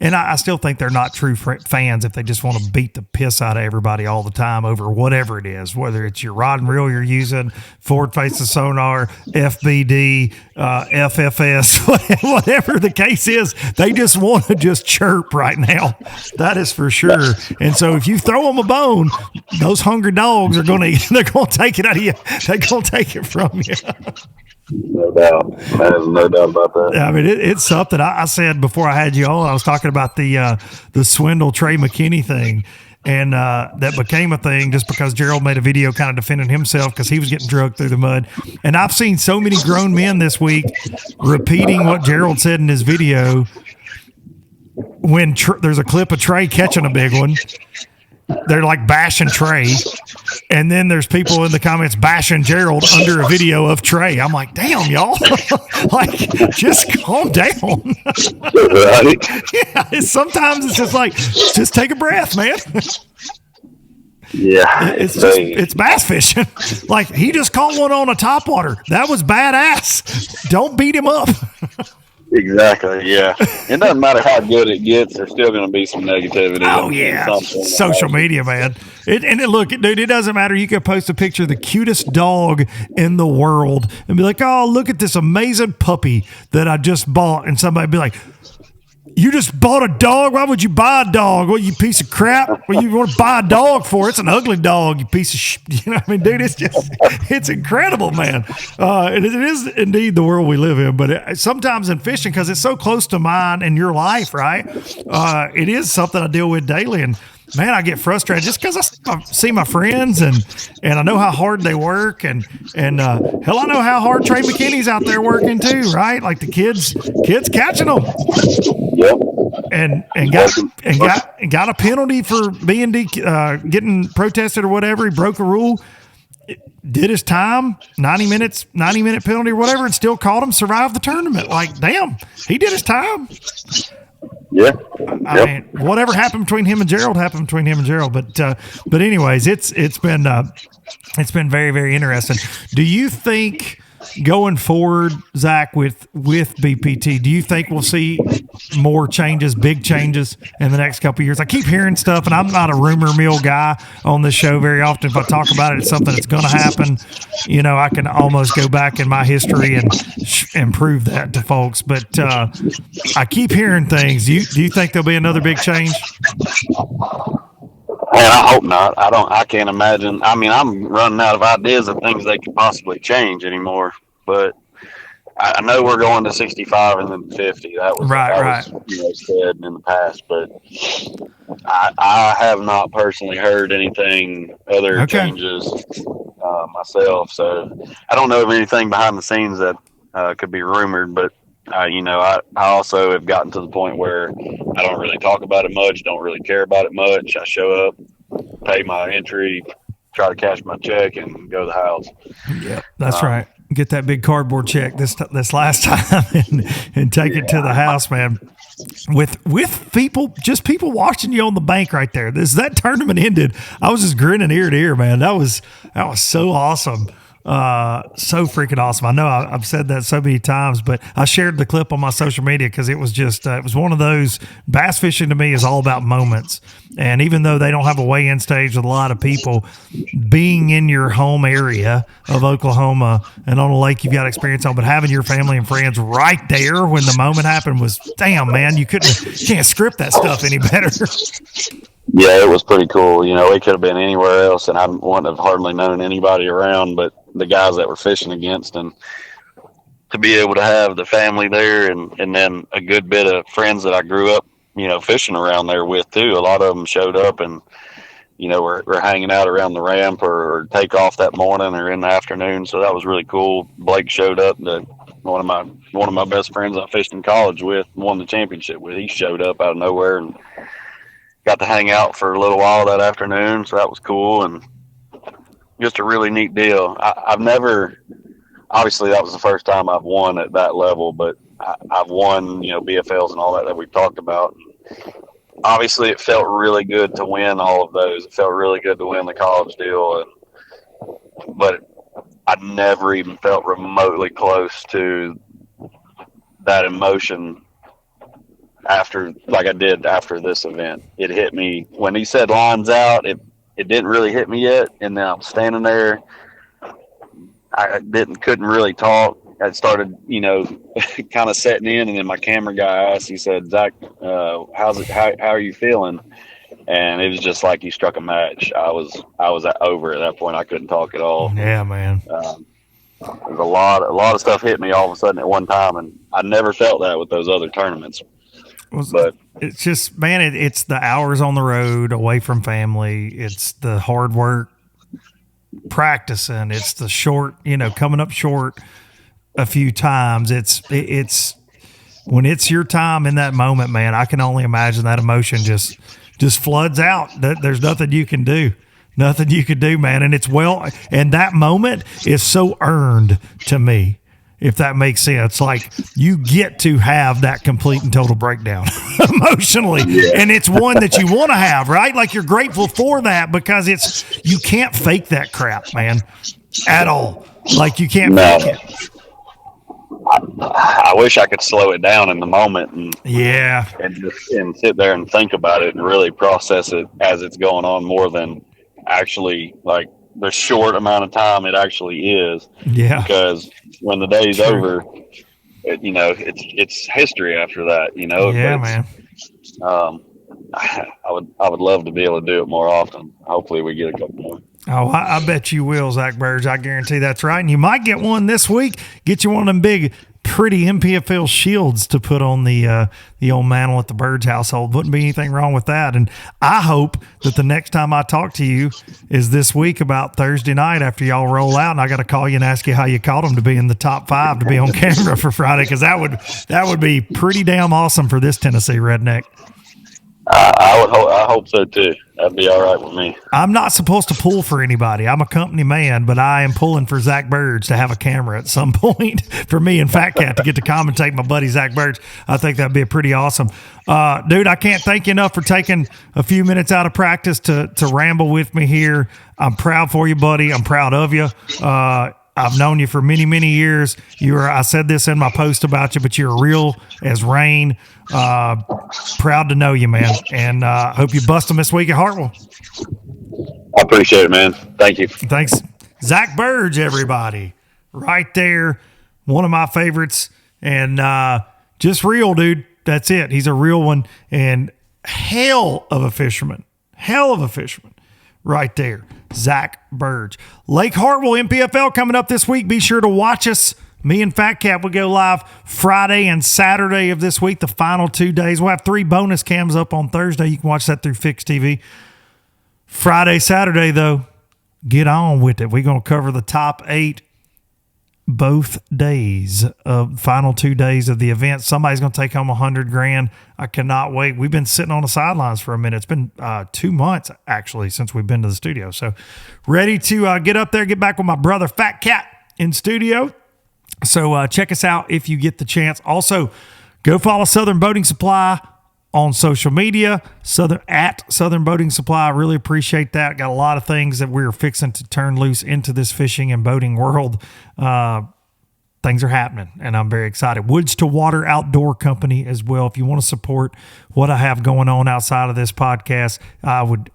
and I still think they're not true fans if they just want to beat the piss out of everybody all the time over whatever it is, whether it's your rod and reel you're using, forward facing sonar, FBD, FFS, whatever the case is, they just want to just chirp right now. That is for sure. And so if you throw them a bone, those hungry dogs they're going to take it out of you. They're going to take it from you. No doubt. There's no doubt about that. I mean, it's something. I said before I had you on, I was talking about the Swindle Trey McKinney thing, and that became a thing just because Gerald made a video kind of defending himself because he was getting drugged through the mud. And I've seen so many grown men this week repeating what Gerald said in his video when there's a clip of Trey catching a big one. They're like bashing Trey, and then there's people in the comments bashing Gerald under a video of Trey. I'm like, damn, y'all, like, just calm down. Right? Yeah, sometimes it's just like, just take a breath, man. Yeah, it's bass fishing. Like, he just caught one on a topwater. That was badass. Don't beat him up. Exactly, yeah. It doesn't matter how good it gets, there's still going to be some negativity. Oh, yeah. Social media, man. Look, dude, it doesn't matter. You can post a picture of the cutest dog in the world and be like, oh, look at this amazing puppy that I just bought. And somebody be like, you just bought a dog? Why would you buy a dog? Well, you piece of crap. What you want to buy a dog for? It's an ugly dog, you piece of You know what I mean, dude? It's incredible, man. It is indeed the world we live in. But sometimes in fishing, because it's so close to mine and your life, right? It is something I deal with daily. And man, I get frustrated just because I see my friends and I know how hard they work and hell, I know how hard Trey McKinney's out there working too, right? Like the kids catching them. Yep. And got a penalty for being getting protested or whatever. He broke a rule. Did his time, 90 minute penalty or whatever, and still caught him, survived the tournament. Like, damn, he did his time. Yeah. I mean, whatever happened between him and Gerald happened between him and Gerald. But anyways, it's been very, very interesting. Do you think going forward, Zach, with BPT, do you think we'll see more changes, big changes in the next couple of years? I keep hearing stuff, and I'm not a rumor mill guy on this show very often. If I talk about it, it's something that's going to happen. You know, I can almost go back in my history and prove that to folks. But I keep hearing things. Do you think there'll be another big change? Man, I hope not. I can't imagine. I mean, I'm running out of ideas of things they could possibly change anymore. But I know we're going to 65 and then 50. That was said in the past. But I have not personally heard anything other changes myself. So I don't know of anything behind the scenes that could be rumored. But I also have gotten to the point where I don't really talk about it much, don't really care about it much. I show up, pay my entry, try to cash my check, and go to the house. Yeah, that's right. Get that big cardboard check this last time and take it to the house, man. With people watching you on the bank right there. That tournament ended, I was just grinning ear to ear, man. That was so awesome. So freaking awesome. I know I've said that so many times, but I shared the clip on my social media because it was just, it was one of those. Bass fishing to me is all about moments. And even though they don't have a weigh-in stage with a lot of people, being in your home area of Oklahoma and on a lake you've got experience on, but having your family and friends right there when the moment happened was, damn, man, you can't script that stuff any better. Yeah, it was pretty cool. You know, it could have been anywhere else, and I wouldn't have hardly known anybody around but the guys that we're fishing against. And to be able to have the family there and then a good bit of friends that I grew up, you know, fishing around there with too. A lot of them showed up and, you know, we're hanging out around the ramp or take off that morning or in the afternoon. So that was really cool. Blake showed up, one of my best friends I fished in college with, won the championship with. He showed up out of nowhere and got to hang out for a little while that afternoon. So that was cool and just a really neat deal. I've never, obviously that was the first time I've won at that level, but I've won, you know, BFLs and all that we've talked about. Obviously it felt really good to win all of those. It felt really good to win the college deal, but I never even felt remotely close to that emotion after, like I did after this event. It hit me when he said lines out. It didn't really hit me yet, and then I'm standing there. I couldn't really talk. I started, you know, kind of setting in, and then my camera guy asked. He said, "Zach, how's it? How are you feeling?" And it was just like he struck a match. I was over at that point. I couldn't talk at all. Yeah, man. There's a lot of stuff hit me all of a sudden at one time, and I never felt that with those other tournaments. But it's just, man, it's the hours on the road away from family. It's the hard work practicing. It's the short, you know, coming up short a few times. It's when it's your time in that moment, man, I can only imagine that emotion just floods out. There's nothing you can do. Nothing you could do, man. And and that moment is so earned to me, if that makes sense. Like, you get to have that complete and total breakdown emotionally. Yeah. And it's one that you want to have, right? Like, you're grateful for that because you can't fake that crap, man, at all. Like, you can't fake it. I wish I could slow it down in the moment and sit there and think about it and really process it as it's going on more than actually like the short amount of time it actually is. Yeah. Because when the day's over, it's history after that, you know. Yeah, man. I would love to be able to do it more often. Hopefully we get a couple more. Oh, I bet you will, Zack Birge. I guarantee that's right. And you might get one this week. Get you one of them big, pretty NPFL shields to put on the old mantle at the Birge household. Wouldn't be anything wrong with that. And I hope that the next time I talk to you is this week about Thursday night after y'all roll out, and I got to call you and ask you how you caught them to be in the top 5 to be on camera for Friday, because that would be pretty damn awesome for this Tennessee redneck. I hope so too. That'd be all right with me. I'm not supposed to pull for anybody. I'm a company man, but I am pulling for Zack Birge to have a camera at some point for me and Fat Cat to get to commentate my buddy Zack Birge. I think that'd be pretty awesome. Dude, I can't thank you enough for taking a few minutes out of practice to ramble with me here. I'm proud for you, buddy. I'm proud of you. I've known you for many, many years. I said this in my post about you, but you're real as rain. Proud to know you, man. And hope you bust them this week at Hartwell. I appreciate it, man. Thank you. Thanks. Zack Birge, everybody. Right there. One of my favorites. And just real, dude. That's it. He's a real one. And hell of a fisherman. Hell of a fisherman. Right there. Zack Birge. Lake Hartwell NPFL coming up this week. Be sure to watch us. Me and Fat Cat will go live Friday and Saturday of this week, the final 2 days. We'll have 3 bonus cams up on Thursday. You can watch that through Fix TV. Friday, Saturday, though, get on with it. We're going to cover the top 8 both days of final 2 days of the event. Somebody's going to take home $100,000. I cannot wait. We've been sitting on the sidelines for a minute. It's been 2 months actually since we've been to the studio. So ready to get up there, get back with my brother Fat Cat in studio. So check us out if you get the chance. Also, go follow Southern Boating Supply on social media, at Southern Boating Supply. I really appreciate that. Got a lot of things that we're fixing to turn loose into this fishing and boating world. Things are happening, and I'm very excited. Woods to Water Outdoor Company as well. If you want to support what I have going on outside of this podcast, I would,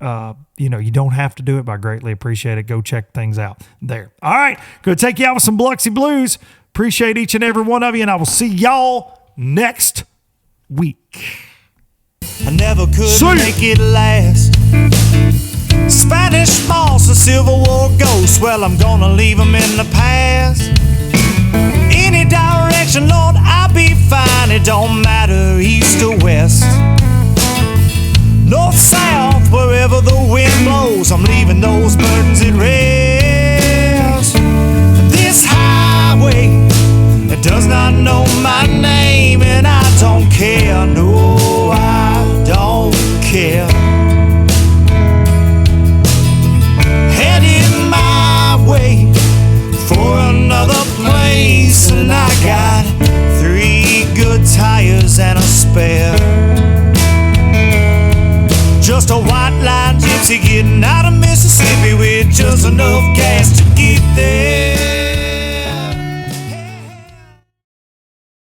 you don't have to do it, but I greatly appreciate it. Go check things out there. All right, going to take you out with some Biloxi Blues. Appreciate each and every one of you, and I will see y'all next week. I never could See ya. make it last. Spanish moss and Civil War ghosts, well, I'm gonna leave them in the past. Any direction, Lord, I'll be fine. It don't matter, east or west. North, south, wherever the wind blows, I'm leaving those burdens at rest. This highway, it does not know my name, and I don't care, no, I don't care. Heading my way for another place, and I got 3 good tires and a spare. Just a white line gypsy getting out of Mississippi with just enough gas.